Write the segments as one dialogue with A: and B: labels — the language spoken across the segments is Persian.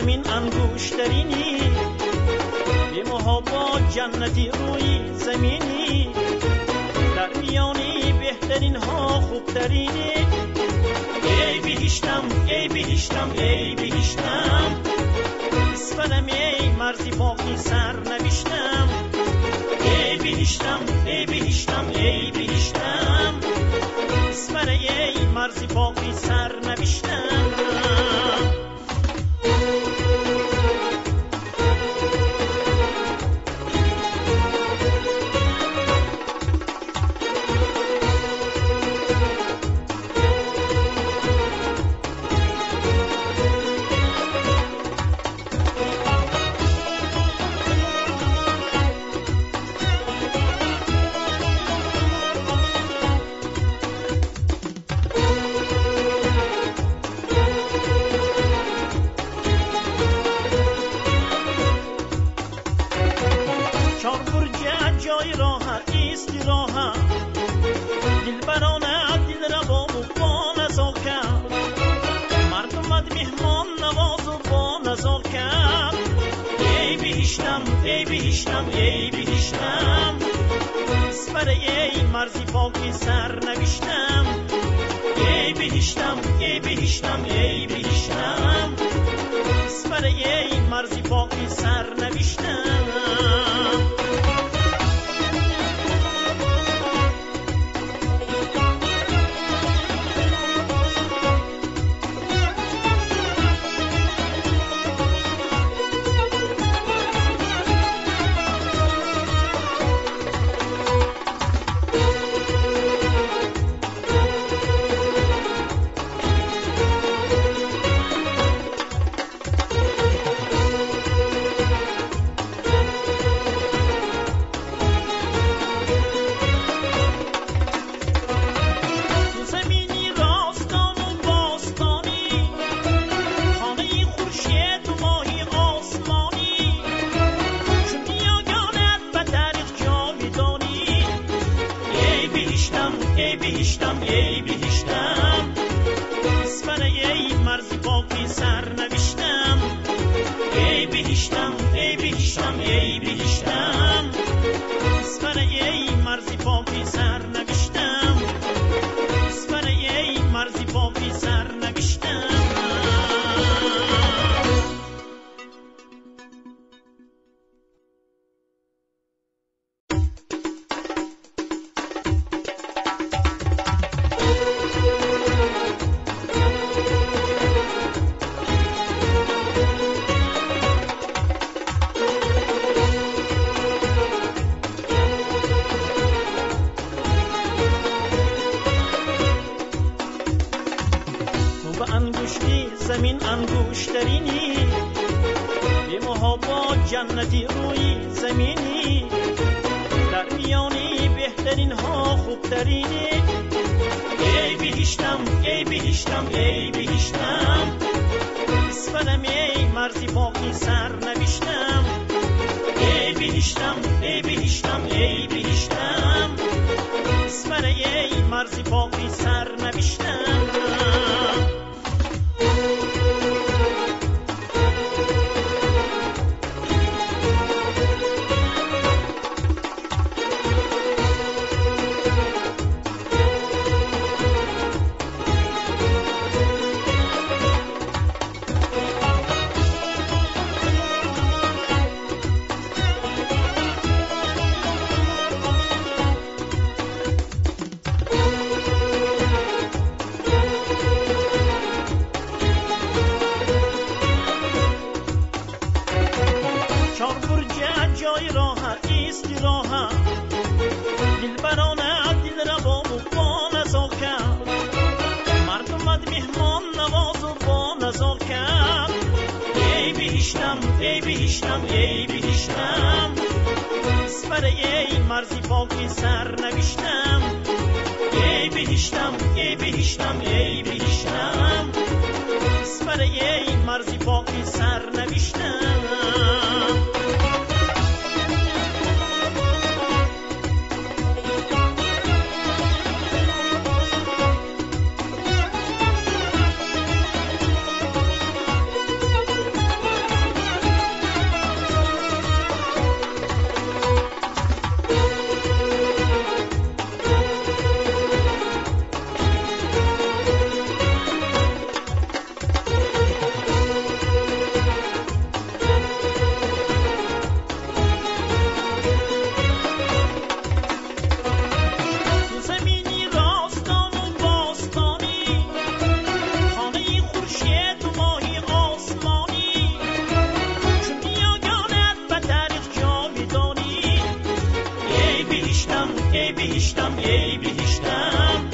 A: زمین انگوشترینی، به محبا جنتی روی زمینی، در میانی بهترین ها خوبترینی. ای بهشتم ای بهشتم ای بهشتم، اسفلم ای مرزی باقی سر نوشتم. ای بهشتم ای بهشتم ای بهشتم، اسفل ای مرزی باقی سر نوشتم. جای راه استراحت، دلبرانه دل روا و با نزاکت، مردمت مهمان نواز و با نزاکت. ای بهشتم ای بهشتم ای بهشتم، اسفر ای مرزی پاکی سر نوشتم. ای بهشتم ای بهشتم ای بهشتم، اسفر ای مرزی پاکی سر نوشتم. ای بهشتم ای بهشتم، اسفر ای مرزی باقی سر نوشتم. ای بهشتم ای بهشتم ای بهشتم، اسفر ای مرزی باقی سر نوشتم. اسفر ای مرزی باقی سر نوشتم. زمین انگوشترینی، به محبا جنتی روی زمینی، در میانی بهترین ها خوبترینی. ای بهشتم ای بهشتم ای بهشتم، اسفلم ای مرزی باقی سر نوشتم. ای بهشتم ای بهشتم ای بهشتم، اسفل ای مرزی باقی سر نوشتم. جای راه استراحت، دلبرانه دل روا و با نزاکت، مردمت مهمان نواز و با نزاکت. ای بهشتم ای بهشتم ای بهشتم، اسفر ای مرزی باقی سر نوشتم. ای بهشتم ای بهشتم ای بهشتم، اسفر ای مرزی باقی سر نوشتم. بهشتم ای بهشتم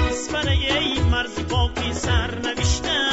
A: اسفر ای مرز پاکی سر نوشتم